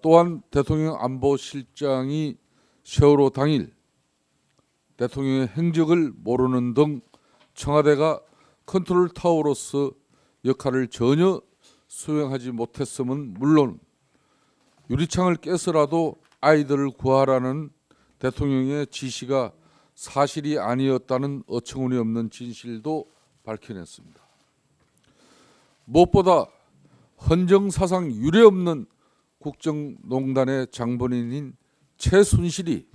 또한 대통령 안보실장이 세월호 당일 대통령의 행적을 모르는 등 청와대가 컨트롤 타워로서 역할을 전혀 수행하지 못했음은 물론 유리창을 깨서라도 아이들을 구하라는 대통령의 지시가 사실이 아니었다는 어처구니 없는 진실도 밝혀냈습니다. 무엇보다 헌정사상 유례없는 국정농단의 장본인인 최순실이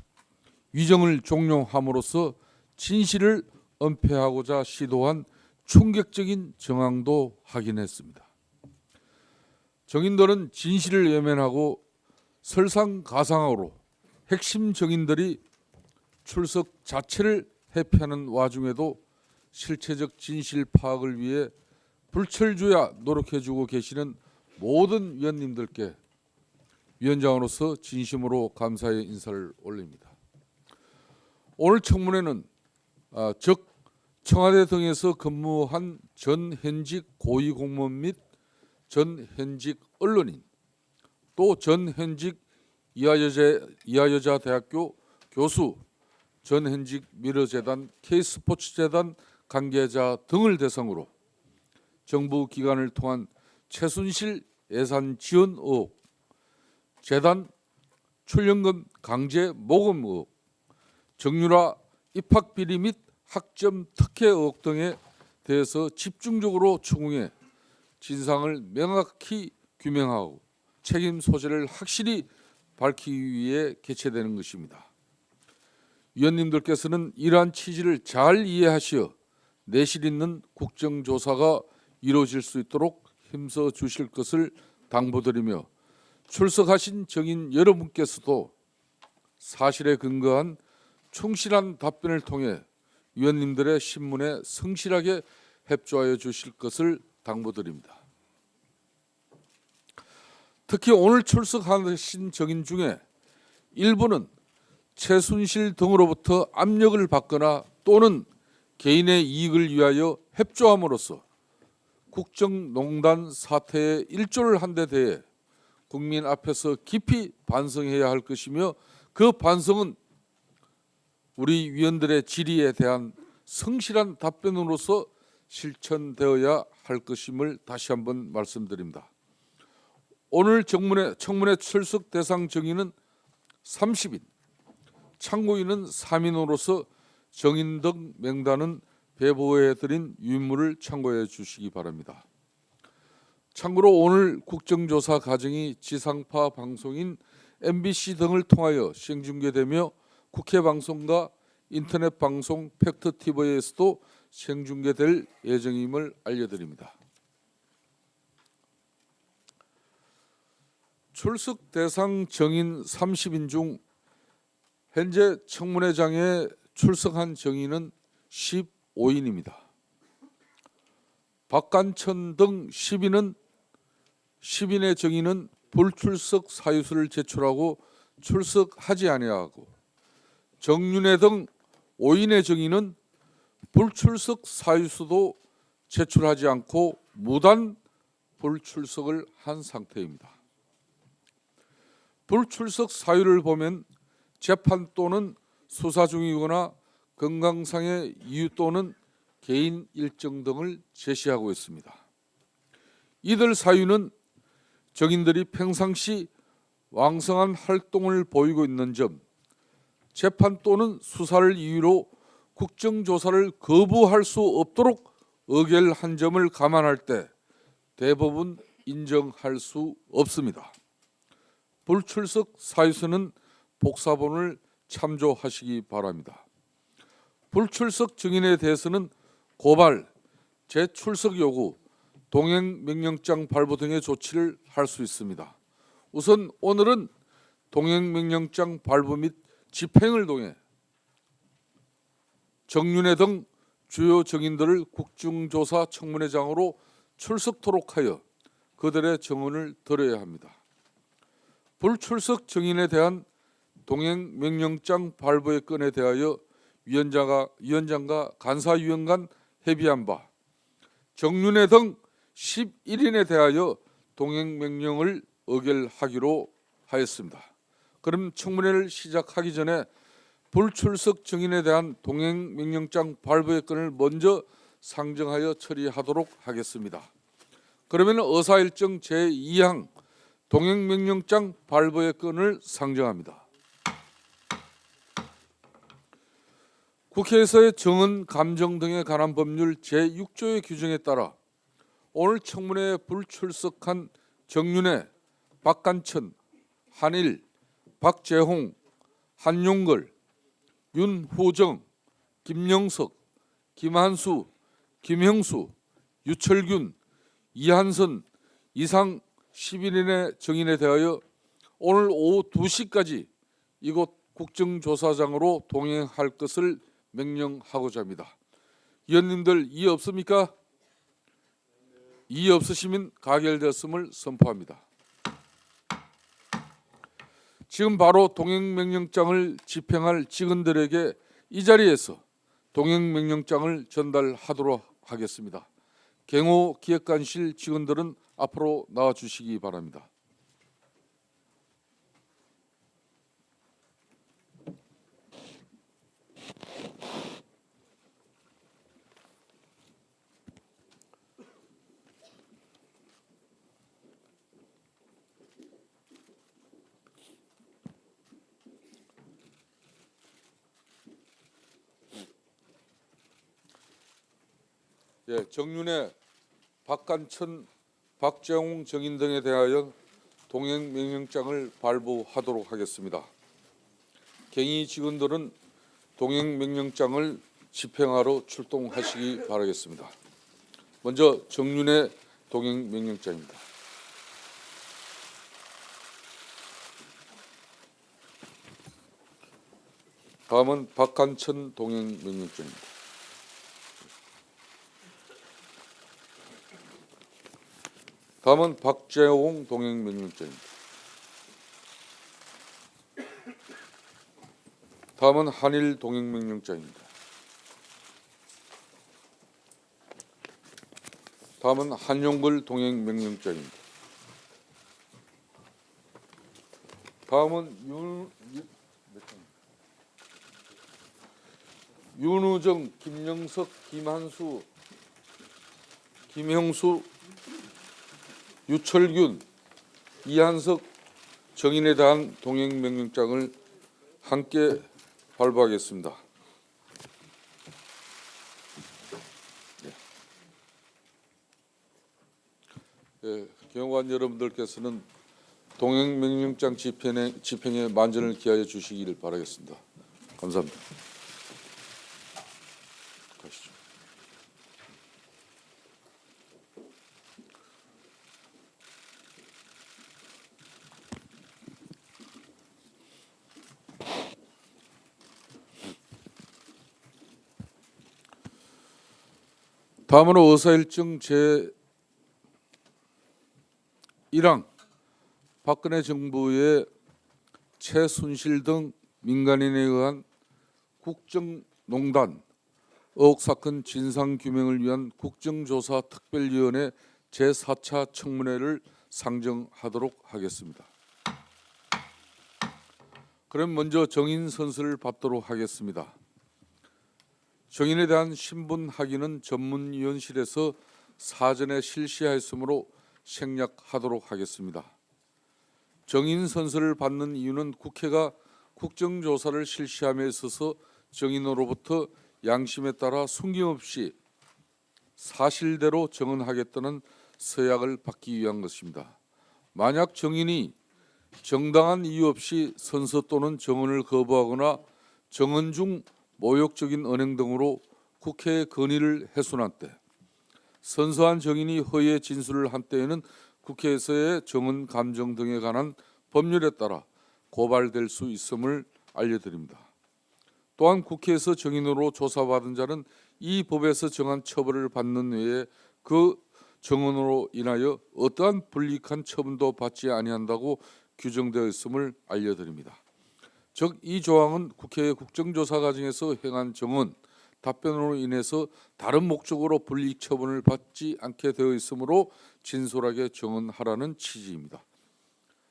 위정을 종용함으로써 진실을 은폐하고자 시도한 충격적인 정황도 확인했습니다. 정인들은 진실을 외면하고 설상가상으로 핵심 정인들이 출석 자체를 회피하는 와중에도 실체적 진실 파악을 위해 불철주야 노력해주고 계시는 모든 위원님들께 위원장으로서 진심으로 감사의 인사를 올립니다. 오늘 청문회는 즉 청와대 등에서 근무한 전 현직 고위공무원 및 전 현직 언론인 또 전 현직 이하여자대학교 교수 전 현직 미러재단 K스포츠재단 관계자 등을 대상으로 정부 기관을 통한 최순실 예산 지원 의혹, 재단 출연금 강제 모금 의혹, 정유라 입학 비리 및 학점 특혜 의혹 등에 대해서 집중적으로 추궁해 진상을 명확히 규명하고 책임 소재를 확실히 밝히기 위해 개최되는 것입니다. 위원님들께서는 이러한 취지를 잘 이해하시어 내실 있는 국정조사가 이루어질 수 있도록 힘써 주실 것을 당부드리며 출석하신 정인 여러분께서도 사실에 근거한 충실한 답변을 통해 위원님들의 신문에 성실하게 협조하여 주실 것을 당부드립니다. 특히 오늘 출석하신 정인 중에 일부는 최순실 등으로부터 압력을 받거나 또는 개인의 이익을 위하여 협조함으로써 국정농단 사태에 일조를 한 데 대해 국민 앞에서 깊이 반성해야 할 것이며 그 반성은 우리 위원들의 질의에 대한 성실한 답변으로서 실천되어야 할 것임을 다시 한번 말씀드립니다. 오늘 청문회 출석 대상 정인은 30인, 참고인은 3인으로서 정인 등 명단은 배부해드린 유인물을 참고해 주시기 바랍니다. 참고로 오늘 국정조사 과정이 지상파 방송인 MBC 등을 통하여 생중계되며 국회 방송과 인터넷 방송 팩트TV에서도 생중계될 예정임을 알려드립니다. 출석 대상 정인 30인 중 현재 청문회장에 출석한 정인은 15인입니다. 박관천 등 10인의 정인은 불출석 사유서를 제출하고 출석하지 아니하고 정윤회 등 5인의 정인은 불출석 사유서도 제출하지 않고 무단 불출석을 한 상태입니다. 불출석 사유를 보면 재판 또는 수사 중이거나 건강상의 이유 또는 개인 일정 등을 제시하고 있습니다. 이들 사유는 정인들이 평상시 왕성한 활동을 보이고 있는 점, 재판 또는 수사를 이유로 국정조사를 거부할 수 없도록 의결한 점을 감안할 때 대부분 인정할 수 없습니다. 불출석 사유서는 복사본을 참조하시기 바랍니다. 불출석 증인에 대해서는 고발, 재출석 요구, 동행명령장 발부 등의 조치를 할 수 있습니다. 우선 오늘은 동행명령장 발부 및 집행을 통해 정윤회 등 주요 정인들을 국정조사 청문회장으로 출석토록 하여 그들의 증언을 들어야 합니다. 불출석 정인에 대한 동행명령장 발부의 건에 대하여 위원장과 간사위원 간 협의한 바 정윤회 등 11인에 대하여 동행명령을 의결하기로 하였습니다. 그럼 청문회를 시작하기 전에 불출석 증인에 대한 동행명령장 발부의 건을 먼저 상정하여 처리하도록 하겠습니다. 그러면 의사일정 제2항 동행명령장 발부의 건을 상정합니다. 국회에서의 정언, 감정 등에 관한 법률 제6조의 규정에 따라 오늘 청문회에 불출석한 정윤회, 박관천, 한일, 박재홍, 한용걸, 윤호정, 김영석, 김한수, 김형수, 유철균, 이한선 이상 11인의 정인에 대하여 오늘 오후 2시까지 이곳 국정조사장으로 동행할 것을 명령하고자 합니다. 위원님들 이의 없습니까? 이의 없으시면 가결되었음을 선포합니다. 지금 바로 동행명령장을 집행할 직원들에게 이 자리에서 동행명령장을 전달하도록 하겠습니다. 경호 기획관실 직원들은 앞으로 나와 주시기 바랍니다. 정윤회, 박관천, 박재홍 정인 등에 대하여 동행명령장을 발부하도록 하겠습니다. 경위 직원들은 동행명령장을 집행하러 출동하시기 바라겠습니다. 먼저 정윤회 동행명령장입니다. 다음은 박관천 동행명령장입니다. 다음은 박재홍 동행명령장입니다. 다음은 한일 동행명령장입니다. 다음은 한용걸 동행명령장입니다. 다음은 윤우정, 김영석, 김한수, 김형수, 유철균, 이한석 정인에 대한 동행명령장을 함께 발부하겠습니다. 경호관 여러분들께서는 동행명령장 집행에 만전을 기하여 주시기를 바라겠습니다. 감사합니다. 가시죠. 다음으로 의사일정 제1항 박근혜 정부의 최순실 등 민간인에 의한 국정농단 의혹사건 진상규명을 위한 국정조사특별위원회 제4차 청문회를 상정하도록 하겠습니다. 그럼 먼저 정인 선서를 받도록 하겠습니다. 정인에 대한 신분 확인은 전문위원실에서 사전에 실시하였으므로 생략하도록 하겠습니다. 정인 선서를 받는 이유는 국회가 국정조사를 실시함에 있어서 정인으로부터 양심에 따라 숨김없이 사실대로 정언하겠다는 서약을 받기 위한 것입니다. 만약 정인이 정당한 이유 없이 선서 또는 정언을 거부하거나 정언 중 모욕적인 언행 등으로 국회의 권위를 훼손한 때, 선서한 정인이 허위의 진술을 한 때에는 국회에서의 정언, 감정 등에 관한 법률에 따라 고발될 수 있음을 알려드립니다. 또한 국회에서 정인으로 조사받은 자는 이 법에서 정한 처벌을 받는 외에 그 정언으로 인하여 어떠한 불이익한 처분도 받지 아니한다고 규정되어 있음을 알려드립니다. 즉, 이 조항은 국회의 국정조사 과정에서 행한 정언, 답변으로 인해서 다른 목적으로 불이익 처분을 받지 않게 되어 있으므로 진솔하게 정언하라는 취지입니다.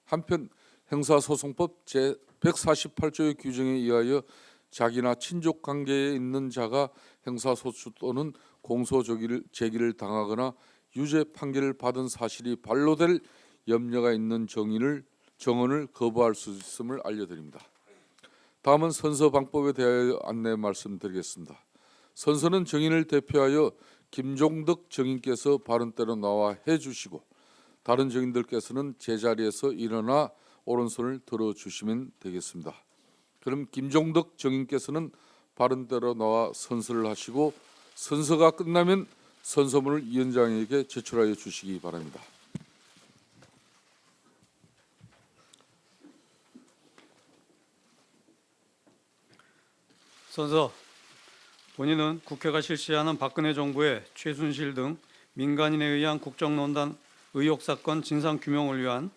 한편 형사소송법 제148조의 규정에 의하여 자기나 친족 관계에 있는 자가 형사소추 또는 공소 제기를 당하거나 유죄 판결을 받은 사실이 반로될 염려가 있는 정언을 거부할 수 있음을 알려드립니다. 다음은 선서방법에 대하여 안내 말씀드리겠습니다. 선서는 정인을 대표하여 김종덕 정인께서 발언대로 나와 해주시고 다른 정인들께서는 제자리에서 일어나 오른손을 들어주시면 되겠습니다. 그럼 김종덕 정인께서는 발언대로 나와 선서를 하시고 선서가 끝나면 선서문을 위원장에게 제출하여 주시기 바랍니다. 선서, 본인은 국회가 실시하는 박근혜 정부의 최순실 등 민간인에 의한 국정농단 의혹사건 진상규명을 위한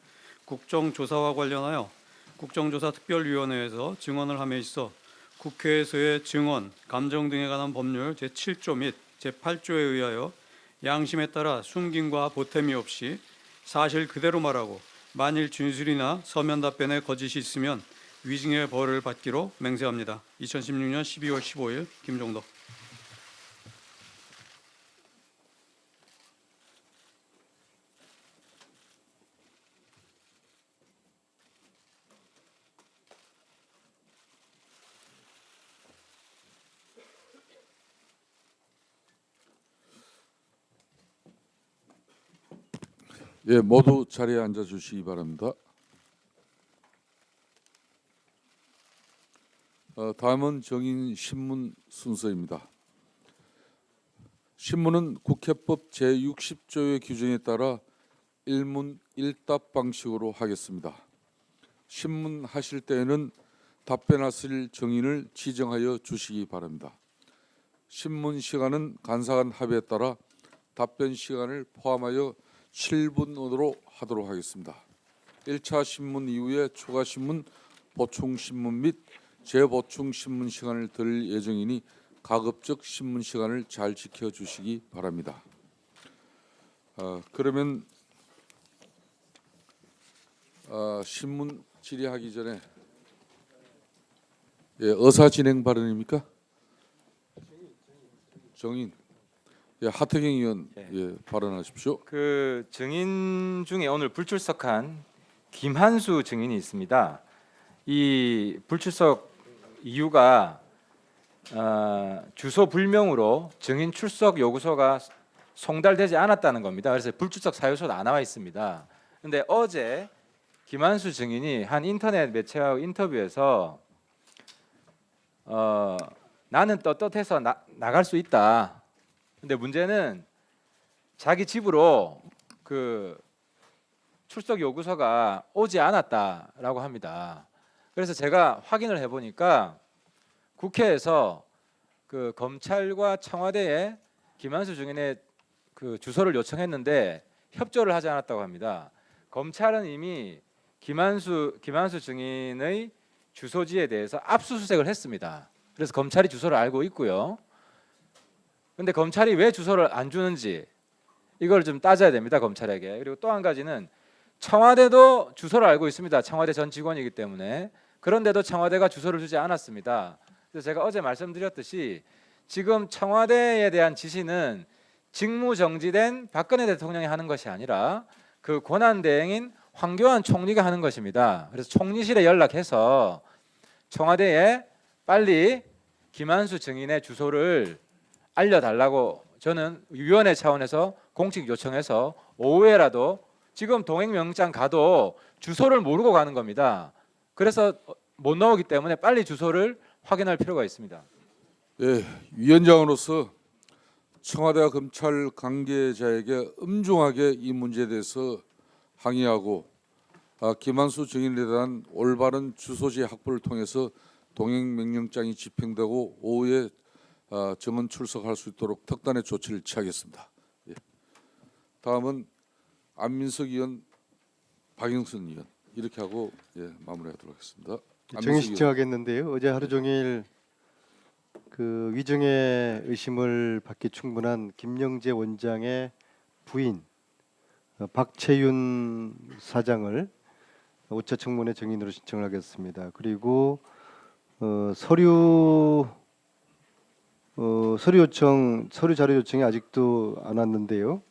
국정조사와 관련하여 국정조사특별위원회에서 증언을 함에 있어 국회에서의 증언, 감정 등에 관한 법률 제7조 및 제8조에 의하여 양심에 따라 숨김과 보탬이 없이 사실 그대로 말하고 만일 진술이나 서면 답변에 거짓이 있으면 위증의 벌을 받기로 맹세합니다. 2016년 12월 15일 김종덕. 예, 모두 자리에 앉아 주시기 바랍니다. 다음은 정인 신문 순서입니다. 신문은 국회법 제60조의 규정에 따라 일문 일답 방식으로 하겠습니다. 신문하실 때에는 답변하실 정인을 지정하여 주시기 바랍니다. 신문 시간은 간사간 합의에 따라 답변 시간을 포함하여 7분으로 하도록 하겠습니다. 1차 신문 이후에 추가 신문, 보충 신문 및 재보충 신문 시간을 드릴 예정이니 가급적 신문 시간을 잘 지켜주시기 바랍니다. 그러면 신문 질의하기 전에 의사 진행 발언입니까? 정인. 하태경 의원 발언하십시오. 그 증인 중에 오늘 불출석한 김한수 증인이 있습니다. 이 불출석 이유가 주소 불명으로 증인 출석 요구서가 송달되지 않았다는 겁니다. 그래서 불출석 사유서도 안 나와 있습니다. 그런데 어제 김한수 증인이 한 인터넷 매체와 인터뷰에서 나는 떳떳해서 나갈 수 있다. 근데 문제는 자기 집으로 그 출석 요구서가 오지 않았다라고 합니다. 그래서 제가 확인을 해보니까 국회에서 그 검찰과 청와대에 김한수 증인의 그 주소를 요청했는데 협조를 하지 않았다고 합니다. 검찰은 이미 김한수 증인의 주소지에 대해서 압수수색을 했습니다. 그래서 검찰이 주소를 알고 있고요. 근데 검찰이 왜 주소를 안 주는지 이걸 좀 따져야 됩니다, 검찰에게. 그리고 또 한 가지는 청와대도 주소를 알고 있습니다. 청와대 전 직원이기 때문에. 그런데도 청와대가 주소를 주지 않았습니다. 그래서 제가 어제 말씀드렸듯이 지금 청와대에 대한 지시는 직무정지된 박근혜 대통령이 하는 것이 아니라 그 권한대행인 황교안 총리가 하는 것입니다. 그래서 총리실에 연락해서 청와대에 빨리 김한수 증인의 주소를 알려달라고 저는 위원회 차원에서 공식 요청해서 오후에라도 지금 동행명장 가도 주소를 모르고 가는 겁니다. 그래서 못 나오기 때문에 빨리 주소를 확인할 필요가 있습니다. 예, 위원장으로서 청와대와 검찰 관계자에게 엄중하게 이 문제에 대해서 항의하고 김한수 증인에 대한 올바른 주소지 확보를 통해서 동행명령장이 집행되고 오후에 정원 출석할 수 있도록 특단의 조치를 취하겠습니다. 예. 다음은 안민석 의원, 박영선 의원 이렇게 하고 마무리하도록 하겠습니다. 정인 신청하겠는데요. 어제 하루 종일 그 위증의 의심을 받기 충분한 김영재 원장의 부인 박채윤 사장을 5차 청문회 정인으로 신청을 하겠습니다. 그리고 서류 자료 요청이 아직도 안 왔는데요.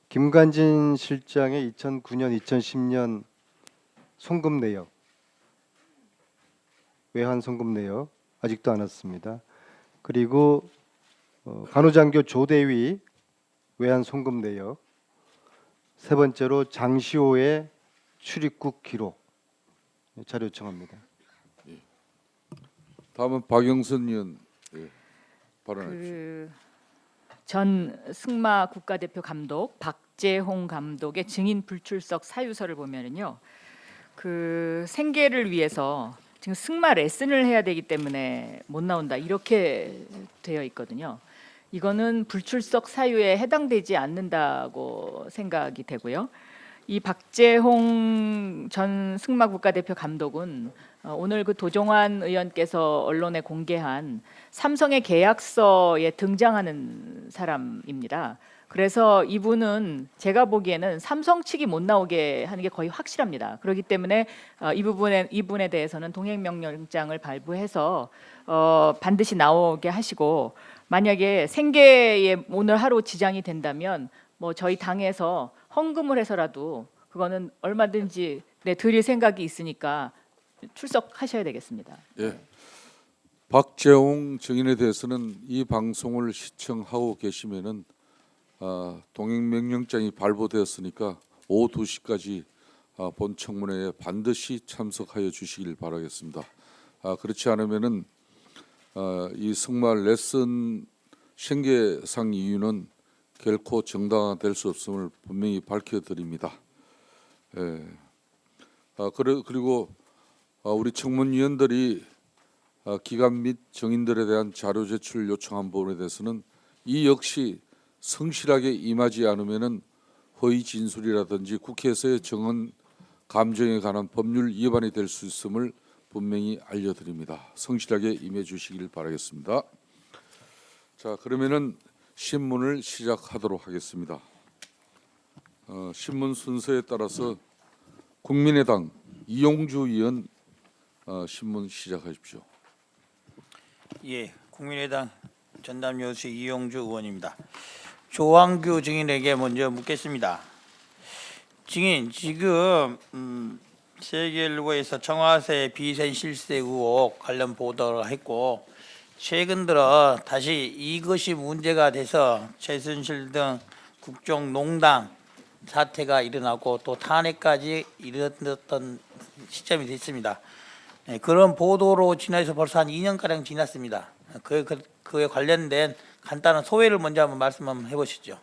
김관진 실장의 2009년, 2010년 송금 내역, 외환 송금 내역 아직도 안 왔습니다. 그리고 간호장교 조대위 외환 송금 내역, 세 번째로 장시호의 출입국 기록 자료 요청합니다. 다음은 박영선 의원 발언하십시오. 전 승마 국가대표 감독 박재홍 감독의 증인 불출석 사유서를 보면은요, 그 생계를 위해서 지금 승마 레슨을 해야 되기 때문에 못 나온다 이렇게 되어 있거든요. 이거는 불출석 사유에 해당되지 않는다고 생각이 되고요. 이 박재홍 전 승마 국가대표 감독은 오늘 그 도종환 의원께서 언론에 공개한 삼성의 계약서에 등장하는 사람입니다. 그래서 이분은 제가 보기에는 삼성 측이 못 나오게 하는 게 거의 확실합니다. 그렇기 때문에 이분에 대해서는 동행명령장을 발부해서 반드시 나오게 하시고, 만약에 생계에 오늘 하루 지장이 된다면 뭐 저희 당에서 헌금을 해서라도 그거는 얼마든지 드릴 생각이 있으니까 출석하셔야 되겠습니다. 예. 박재홍 증인에 대해서는 이 방송을 시청하고 계시면은 동행명령장이 발부되었으니까 오후 2시까지 본 청문회에 반드시 참석하여 주시길 바라겠습니다. 그렇지 않으면은 이 승마 레슨 생계상 이유는 결코 정당화될 수 없음을 분명히 밝혀드립니다. 예. 그리고 우리 청문위원들이 기관 및 정인들에 대한 자료 제출 요청한 부분에 대해서는 이 역시 성실하게 임하지 않으면은 허위 진술이라든지 국회에서의 정언 감정에 관한 법률 위반이 될 수 있음을 분명히 알려드립니다. 성실하게 임해 주시길 바라겠습니다. 자, 그러면은 신문을 시작하도록 하겠습니다. 신문 순서에 따라서 국민의당 이용주 의원 신문 시작하십시오. 예, 국민의당 전남여수 이용주 의원입니다. 조항규 증인에게 먼저 묻겠습니다. 증인, 지금 세계일보에서 청와대 비선 실세 의혹 관련 보도를 했고, 최근 들어 다시 이것이 문제가 돼서 최순실 등 국정농단 사태가 일어나고 또 탄핵까지 일어났던 시점이 됐습니다. 그런 보도로 지나서 벌써 한 2년가량 지났습니다. 그에 관련된 간단한 소회를 먼저 한번 말씀 한번 해보시죠.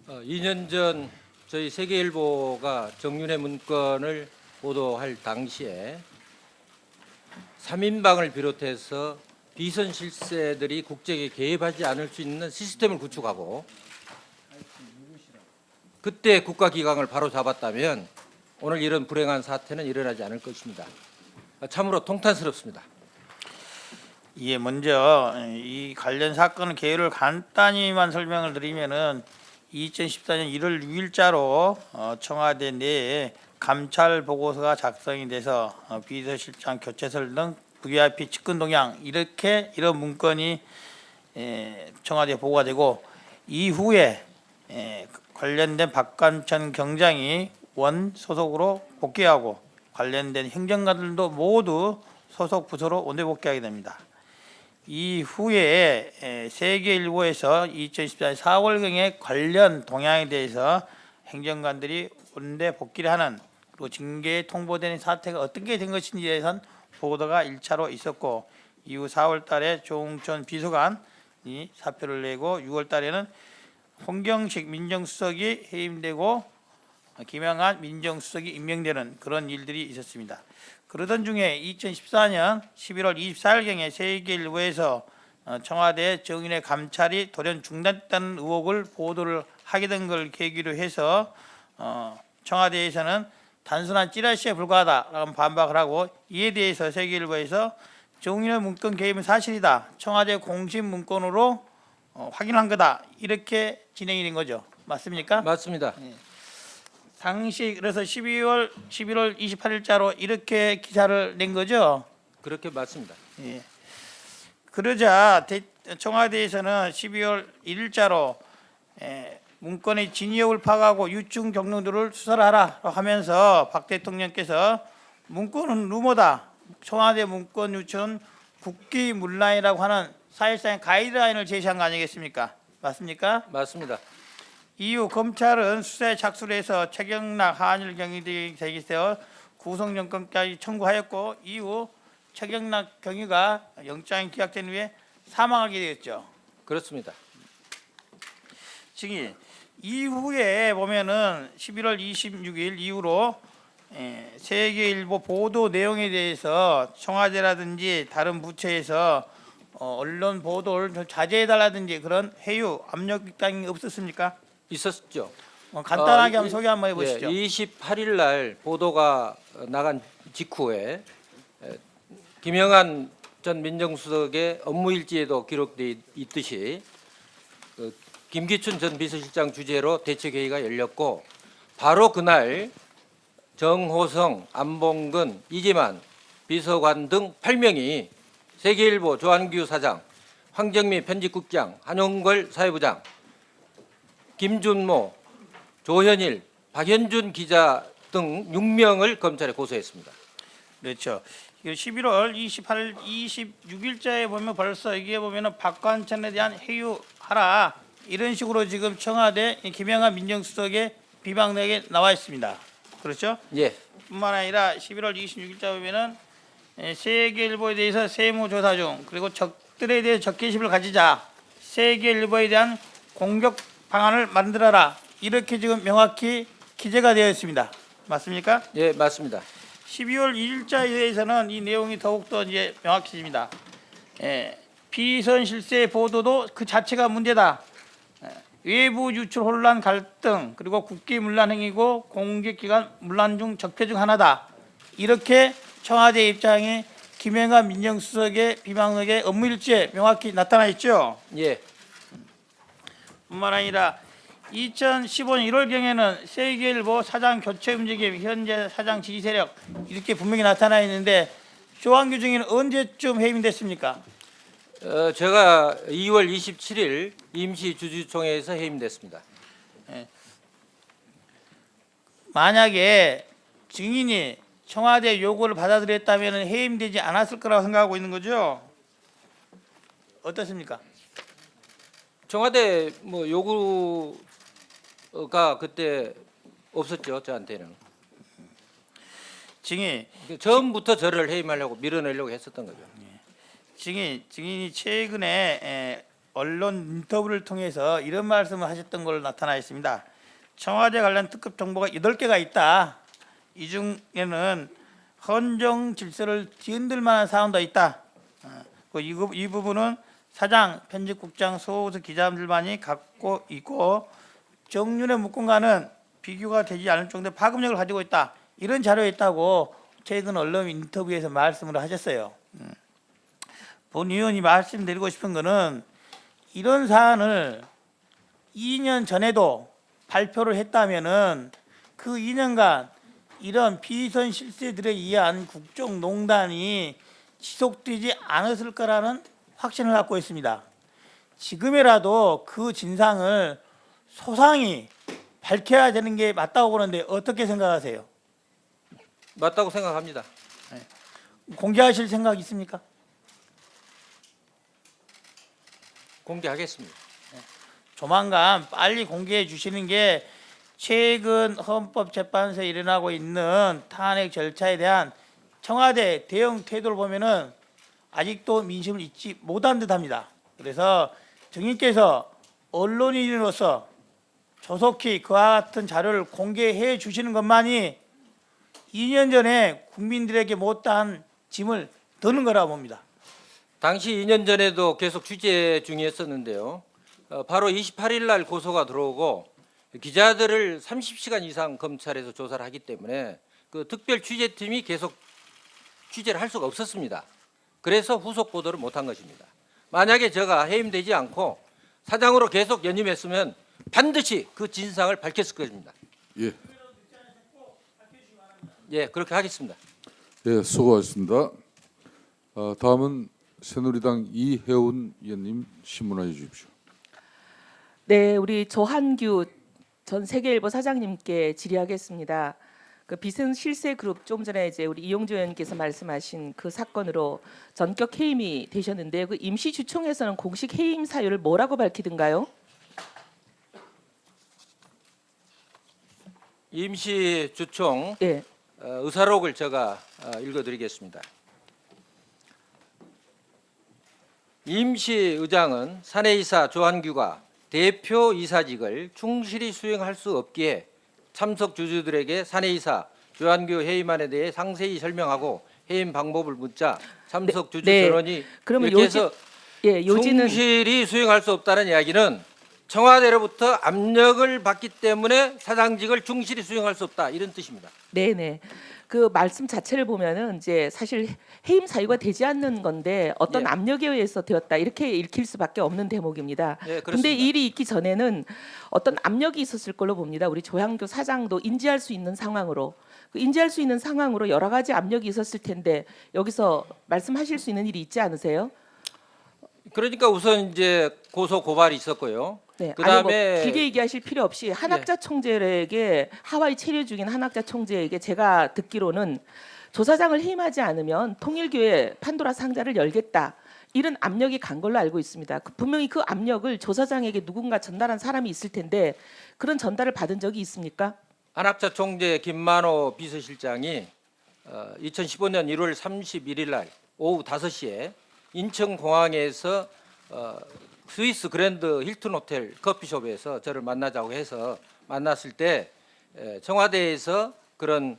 2년 전 저희 세계일보가 정윤회 문건을 보도할 당시에 3인방을 비롯해서 비선 실세들이 국정에 개입하지 않을 수 있는 시스템을 구축하고 그때 국가기강을 바로 잡았다면 오늘 이런 불행한 사태는 일어나지 않을 것입니다. 참으로 통탄스럽습니다. 예, 먼저 이 관련 사건 개요를 간단히만 설명을 드리면은 2014년 1월 6일자로 청와대 내에 감찰 보고서가 작성이 돼서 비서실장 교체설 등 VIP 측근 동향 이런 문건이 청와대에 보고가 되고, 이후에 관련된 박관천 경장이 원 소속으로 복귀하고 관련된 행정관들도 모두 소속 부서로 원내 복귀하게 됩니다. 이후에 세계일보에서 2014년 4월경에 관련 동향에 대해서 행정관들이 원내 복귀를 하는, 그리고 징계에 통보되는 사태가 어떻게 된 것인지에 대해서는 보도가 1차로 있었고, 이후 4월 달에 조홍천 비서관이 사표를 내고 6월 달에는 홍경식 민정수석이 해임되고 김영한 민정수석이 임명되는 그런 일들이 있었습니다. 그러던 중에 2014년 11월 24일경에 세계일보에서 청와대 정인의 감찰이 돌연 중단됐다는 의혹을 보도를 하게 된 걸 계기로 해서 청와대에서는 단순한 찌라시에 불과하다라고 반박을 하고, 이에 대해서 세계일보에서 정인의 문건 개입은 사실이다, 청와대 공식 문건으로 확인한 거다, 이렇게 진행이 된 거죠. 맞습니까? 맞습니다. 당시 그래서 11월 28일자로 이렇게 기사를 낸 거죠. 그렇게 맞습니다. 예. 그러자 청와대에서는 12월 1일자로 문건의 진위역을 파악하고 유증 경로들을 수사를 하라 하면서 박 대통령께서 문건은 루머다. 청와대 문건 유출은 국기문란이라고 하는 사실상의 가이드라인을 제시한 거 아니겠습니까? 맞습니까? 맞습니다. 이후 검찰은 수사에 착수를 해서 최경락 한일 경위들이 제기되어 구속영장까지 청구하였고 이후 최경락 경위가 영장이 기각된 후에 사망하게 되었죠. 그렇습니다. 증인 이후에 보면은 11월 26일 이후로 세계일보 보도 내용에 대해서 청와대라든지 다른 부처에서 언론 보도를 좀 자제해달라든지 그런 회유 압력당이 없었습니까? 있었죠. 간단하게 한번 소개 한번 해보시죠. 28일 날 보도가 나간 직후에 김영한 전 민정수석의 업무일지에도 기록돼 있듯이 김기춘 전 비서실장 주재로 대책회의가 열렸고 바로 그날 정호성, 안봉근, 이재만 비서관 등 8명이 세계일보 조한규 사장, 황정미 편집국장, 한용걸 사회부장, 김준모, 조현일, 박현준 기자 등 6명을 검찰에 고소했습니다. 그렇죠. 11월 28일, 26일자에 보면 벌써 이게 보면은 박관천에 대한 회유하라 이런 식으로 지금 청와대 김영한 민정수석의 비방록에 나와 있습니다. 그렇죠? 예, 뿐만 아니라 11월 26일자 보면은 세계일보에 대해서 세무조사 중 그리고 적들에 대해 적개심을 가지자 세계일보에 대한 공격 방안을 만들어라 이렇게 지금 명확히 기재가 되어 있습니다. 맞습니까? 예, 맞습니다. 12월 2일자에 대해서는 이 내용이 더욱더 이제 명확해집니다. 비선 실세 보도도 그 자체가 문제다. 외부 유출 혼란 갈등 그리고 국기문란 행위고 공직기관 문란 중 적폐 중 하나다. 이렇게 청와대 입장이 김영한 민정수석의 비방록의 업무일지에 명확히 나타나 있죠. 예, 뿐만 아니라 2015년 1월경에는 세계일보 사장 교체 움직임, 현재 사장 지지 세력 이렇게 분명히 나타나 있는데 조한규 증인은 언제쯤 해임됐습니까? 제가 2월 27일 임시 주주총회에서 해임됐습니다. 만약에 증인이 청와대 요구를 받아들였다면 해임되지 않았을 거라고 생각하고 있는 거죠? 어떻습니까? 청와대 뭐 요구가 그때 없었죠, 저한테는. 증인 처음부터 저를 해임하려고 밀어내려고 했었던 거죠. 증인이 최근에 언론 인터뷰를 통해서 이런 말씀을 하셨던 걸로 나타나 있습니다. 청와대 관련 특급 정보가 8개가 있다. 이 중에는 헌정 질서를 뒤흔들 만한 사안도 있다. 이 부분은 사장, 편집국장, 소속 기자들만이 갖고 있고 정윤의 문건과는 비교가 되지 않을 정도의 파급력을 가지고 있다. 이런 자료가 있다고 최근 언론 인터뷰에서 말씀을 하셨어요. 본 의원이 말씀드리고 싶은 거는 이런 사안을 2년 전에도 발표를 했다면은 그 2년간 이런 비선 실세들에 의한 국정농단이 지속되지 않았을 거라는 확신을 갖고 있습니다. 지금이라도 그 진상을 소상히 밝혀야 되는 게 맞다고 보는데 어떻게 생각하세요? 맞다고 생각합니다. 공개하실 생각 있습니까? 공개하겠습니다. 조만간 빨리 공개해 주시는 게 최근 헌법재판소에 일어나고 있는 탄핵 절차에 대한 청와대 대응 태도를 보면은 아직도 민심을 잊지 못한 듯합니다. 그래서 증인께서 언론인으로서 조속히 그와 같은 자료를 공개해 주시는 것만이 2년 전에 국민들에게 못다한 짐을 드는 거라고 봅니다. 당시 2년 전에도 계속 취재 중이었었는데요. 바로 28일 날 고소가 들어오고 기자들을 30시간 이상 검찰에서 조사를 하기 때문에 그 특별 취재팀이 계속 취재를 할 수가 없었습니다. 그래서 후속 보도를 못한 것입니다. 만약에 제가 해임되지 않고 사장으로 계속 연임했으면 반드시 그 진상을 밝혔을 것입니다. 예. 예, 그렇게 하겠습니다. 예, 수고하셨습니다. 다음은 새누리당 이혜훈 의원님 신문하여 주십시오. 네, 우리 조한규 전 세계일보 사장님께 질의하겠습니다. 그 비선 실세 그룹 좀 전에 이제 우리 이용주 의원께서 말씀하신 그 사건으로 전격 해임이 되셨는데 그 임시 주총에서는 공식 해임 사유를 뭐라고 밝히던가요? 임시 주총 예. 의사록을 제가 읽어드리겠습니다. 임시 의장은 사내이사 조한규가 대표 이사직을 충실히 수행할 수 없기에 참석 주주들에게 사내이사 조한규 해임안에 대해 상세히 설명하고 해임 방법을 묻자 참석 주주 네. 전원이 그러면 이렇게 해서 요지는 충실히 수행할 수 없다는 이야기는 청와대로부터 압력을 받기 때문에 사장직을 충실히 수행할 수 없다 이런 뜻입니다. 네네. 그 말씀 자체를 보면은 이제 사실 해임 사유가 되지 않는 건데 어떤 예. 압력에 의해서 되었다 이렇게 읽힐 수밖에 없는 대목입니다. 예, 근데 그렇습니다. 이 일이 있기 전에는 어떤 압력이 있었을 걸로 봅니다. 우리 조한규 사장도 인지할 수 있는 상황으로 그 인지할 수 있는 상황으로 여러 가지 압력이 있었을 텐데 여기서 말씀하실 수 있는 일이 있지 않으세요? 그러니까 우선 이제 고소 고발이 있었고요. 네. 그다음에 아니 뭐 길게 얘기하실 필요 없이 한학자 총재에게 하와이 체류 중인 한학자 총재에게 제가 듣기로는 조사장을 해임하지 않으면 통일교회 판도라 상자를 열겠다. 이런 압력이 간 걸로 알고 있습니다. 분명히 그 압력을 조사장에게 누군가 전달한 사람이 있을 텐데 그런 전달을 받은 적이 있습니까? 한학자 총재 김만호 비서실장이 2015년 1월 31일 날 오후 5시에 인천공항에서 스위스 그랜드 힐튼 호텔 커피숍에서 저를 만나자고 해서 만났을 때 청와대에서 그런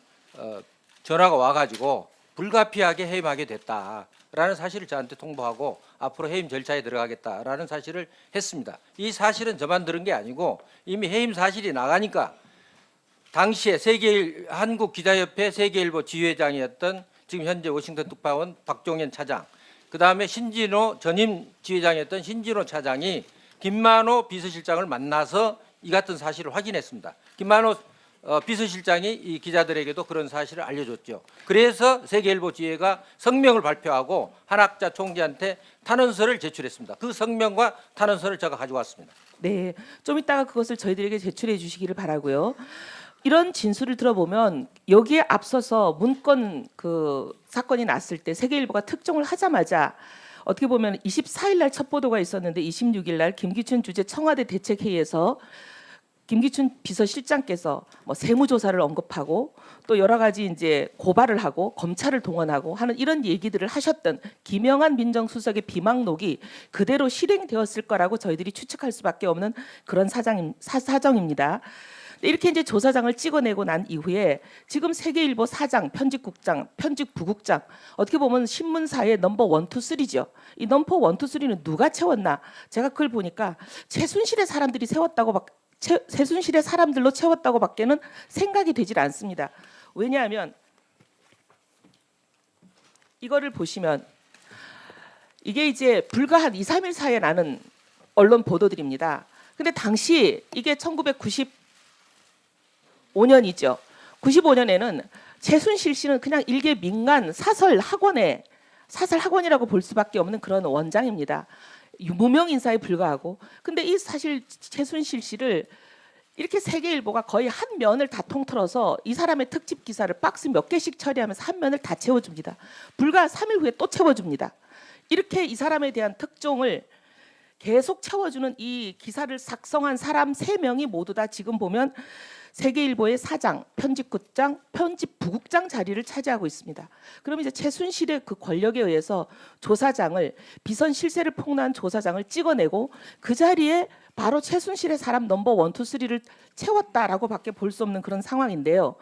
전화가 와가지고 불가피하게 해임하게 됐다라는 사실을 저한테 통보하고 앞으로 해임 절차에 들어가겠다라는 사실을 했습니다. 이 사실은 저만 들은 게 아니고 이미 해임 사실이 나가니까 당시에 한국기자협회 세계일보 지회장이었던 지금 현재 워싱턴 특파원 박종현 차장, 그 다음에 신진호 전임 지회장이었던 신진호 차장이 김만호 비서실장을 만나서 이 같은 사실을 확인했습니다. 김만호 비서실장이 이 기자들에게도 그런 사실을 알려줬죠. 그래서 세계일보 지회가 성명을 발표하고 한학자 총재한테 탄원서를 제출했습니다. 그 성명과 탄원서를 제가 가져왔습니다. 네, 좀 이따가 그것을 저희들에게 제출해 주시기를 바라고요. 이런 진술을 들어보면 여기에 앞서서 문건 그 사건이 났을 때 세계일보가 특종을 하자마자 어떻게 보면 24일 날 첫 보도가 있었는데 26일 날 김기춘 주재 청와대 대책회의에서 김기춘 비서실장께서 뭐 세무조사를 언급하고 또 여러 가지 이제 고발을 하고 검찰을 동원하고 하는 이런 얘기들을 하셨던 김영한 민정수석의 비망록이 그대로 실행되었을 거라고 저희들이 추측할 수밖에 없는 그런 사정입니다. 이렇게 이제 조사장을 찍어내고 난 이후에 지금 세계일보 사장, 편집국장, 편집부국장 어떻게 보면 신문사의 넘버 1, 2, 3죠. 이 넘버 1, 2, 3는 누가 채웠나? 제가 그걸 보니까 최순실의 사람들이 최순실의 사람들로 채웠다고밖에는 생각이 되질 않습니다. 왜냐하면 이거를 보시면 이게 이제 불과 한 2, 3일 사이에 나는 언론 보도들입니다. 근데 당시 이게 1995년이죠. 95년에는 최순실 씨는 그냥 일개 민간 사설 학원이라고 볼 수밖에 없는 그런 원장입니다. 무명 인사에 불과하고. 근데 이 사실 최순실 씨를 이렇게 세계일보가 거의 한 면을 다 통틀어서 이 사람의 특집 기사를 박스 몇 개씩 처리하면서 한 면을 다 채워줍니다. 불과 3일 후에 또 채워줍니다. 이렇게 이 사람에 대한 특종을 계속 채워주는 이 기사를 작성한 사람 3명이 모두 다 지금 보면 세계일보의 사장, 편집국장, 편집부국장 자리를 차지하고 있습니다. 그럼 이제 최순실의 그 권력에 의해서 조사장을 비선 실세를 폭로한 조사장을 찍어내고 그 자리에 바로 최순실의 사람 넘버 1, 2, 3를 채웠다라고밖에 볼 수 없는 그런 상황인데요.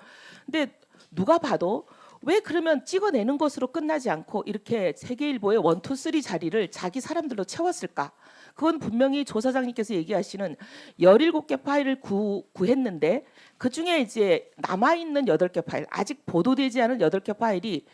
근데 누가 봐도 왜 그러면 찍어내는 것으로 끝나지 않고 이렇게 세계일보의 1, 2, 3 자리를 자기 사람들로 채웠을까? 그건 분명히 조사장님께서 얘기하시는 17개 파일을 구했는데 그중에 이제 남아있는 8개 파일, 아직 보도되지 않은 8개 파일이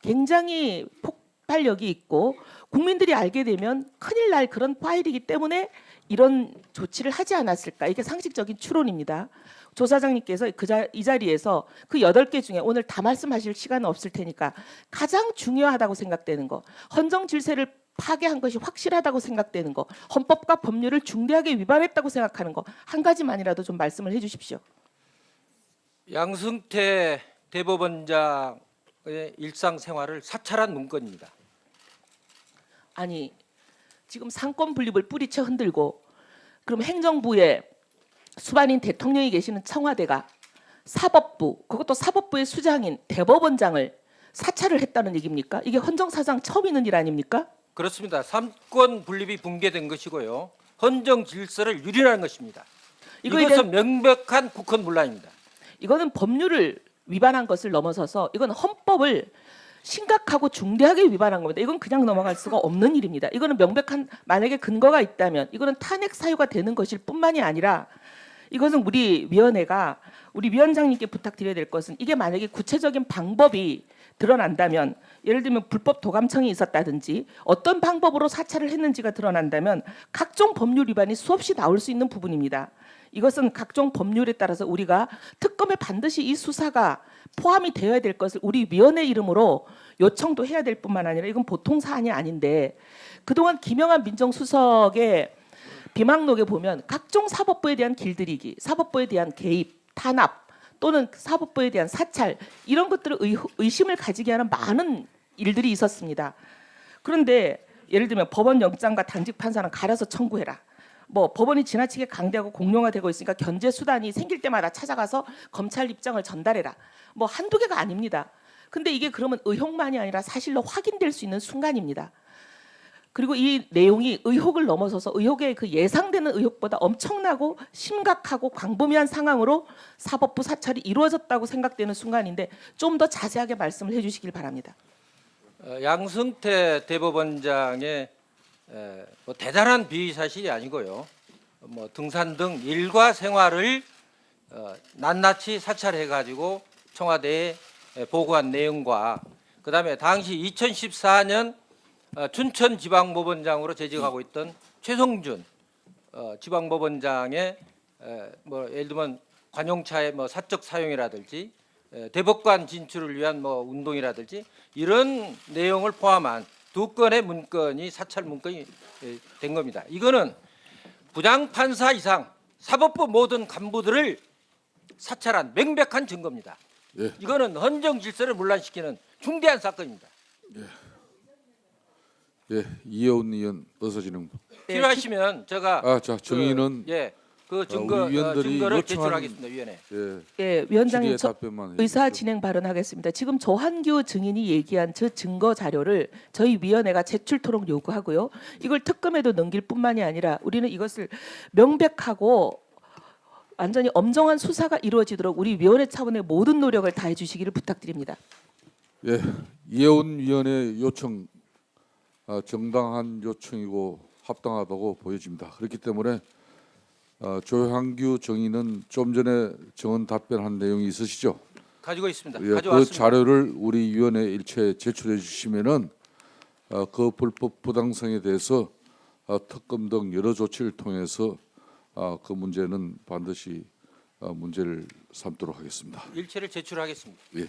굉장히 폭발력이 있고 국민들이 알게 되면 큰일 날 그런 파일이기 때문에 이런 조치를 하지 않았을까? 이게 상식적인 추론입니다. 조사장님께서 이 자리에서 그 8개 중에 오늘 다 말씀하실 시간은 없을 테니까 가장 중요하다고 생각되는 거, 헌정 질서를 파괴한 것이 확실하다고 생각되는 거, 헌법과 법률을 중대하게 위반했다고 생각하는 거 한 가지만이라도 좀 말씀을 해주십시오. 양승태 대법원장의 일상생활을 사찰한 문건입니다. 아니 지금 상권 분립을 뿌리쳐 흔들고 그럼 행정부에 수반인 대통령이 계시는 청와대가 사법부, 그것도 사법부의 수장인 대법원장을 사찰을 했다는 얘기입니까? 이게 헌정사상 처음 있는 일 아닙니까? 그렇습니다. 삼권 분립이 붕괴된 것이고요. 헌정 질서를 유린하는 것입니다. 이거에 이것은 명백한 국헌 문란입니다. 이거는 법률을 위반한 것을 넘어서서 이건 헌법을 심각하고 중대하게 위반한 겁니다. 이건 그냥 넘어갈 수가 없는 일입니다. 이거는 명백한 만약에 근거가 있다면 이거는 탄핵 사유가 되는 것일 뿐만이 아니라 이것은 우리 위원회가 우리 위원장님께 부탁드려야 될 것은 이게 만약에 구체적인 방법이 드러난다면 예를 들면 불법 도감청이 있었다든지 어떤 방법으로 사찰을 했는지가 드러난다면 각종 법률 위반이 수없이 나올 수 있는 부분입니다. 이것은 각종 법률에 따라서 우리가 특검에 반드시 이 수사가 포함이 되어야 될 것을 우리 위원회 이름으로 요청도 해야 될 뿐만 아니라 이건 보통 사안이 아닌데 그동안 김영한 민정수석의 비망록에 보면 각종 사법부에 대한 길들이기, 사법부에 대한 개입, 탄압 또는 사법부에 대한 사찰 이런 것들을 의심을 가지게 하는 많은 일들이 있었습니다. 그런데 예를 들면 법원 영장과 당직 판사는 가려서 청구해라. 뭐 법원이 지나치게 강대하고 공룡화되고 있으니까 견제 수단이 생길 때마다 찾아가서 검찰 입장을 전달해라. 뭐 한두 개가 아닙니다. 근데 이게 그러면 의혹만이 아니라 사실로 확인될 수 있는 순간입니다. 그리고 이 내용이 의혹을 넘어서서 의혹의 그 예상되는 의혹보다 엄청나고 심각하고 광범위한 상황으로 사법부 사찰이 이루어졌다고 생각되는 순간인데 좀 더 자세하게 말씀을 해주시길 바랍니다. 양승태 대법원장의 뭐 대단한 비위 사실이 아니고요. 뭐 등산 등 일과 생활을 낱낱이 사찰해가지고 청와대에 보고한 내용과 그다음에 당시 2014년 춘천지방법원장으로 재직하고 있던 최성준 지방법원장의 뭐 예를 들면 관용차의 뭐 사적 사용이라든지 대법관 진출을 위한 뭐 운동이라든지 이런 내용을 포함한 2건의 문건이 사찰 문건이 된 겁니다. 이거는 부장판사 이상 사법부 모든 간부들을 사찰한 명백한 증거입니다. 예. 이거는 헌정 질서를 문란시키는 중대한 사건입니다. 예, 이혜원 의원 어서 진행. 필요하시면 제가 자 정의는 그 증거 우리 위원들이 증거를 요청한- 제출하겠습니다. 위원회. 예, 위원장님 질의에 저 답변만 의사 해주십시오. 진행 발언하겠습니다. 지금 조한규 증인이 얘기한 저 증거 자료를 저희 위원회가 제출토록 요구하고요. 이걸 특검에도 넘길 뿐만이 아니라 우리는 이것을 명백하고 완전히 엄정한 수사가 이루어지도록 우리 위원회 차원의 모든 노력을 다해 주시기를 부탁드립니다. 예, 이혜원 위원의 요청 정당한 요청이고 합당하다고 보여집니다. 그렇기 때문에 조한규 정의는 좀 전에 정언 답변한 내용이 있으시죠? 가지고 있습니다. 예, 그 가져왔습니다. 자료를 우리 위원회 일체에 제출해 주시면은 그 불법 부당성에 대해서 특검 등 여러 조치를 통해서 그 문제는 반드시 문제를 삼도록 하겠습니다. 일체를 제출하겠습니다. 예.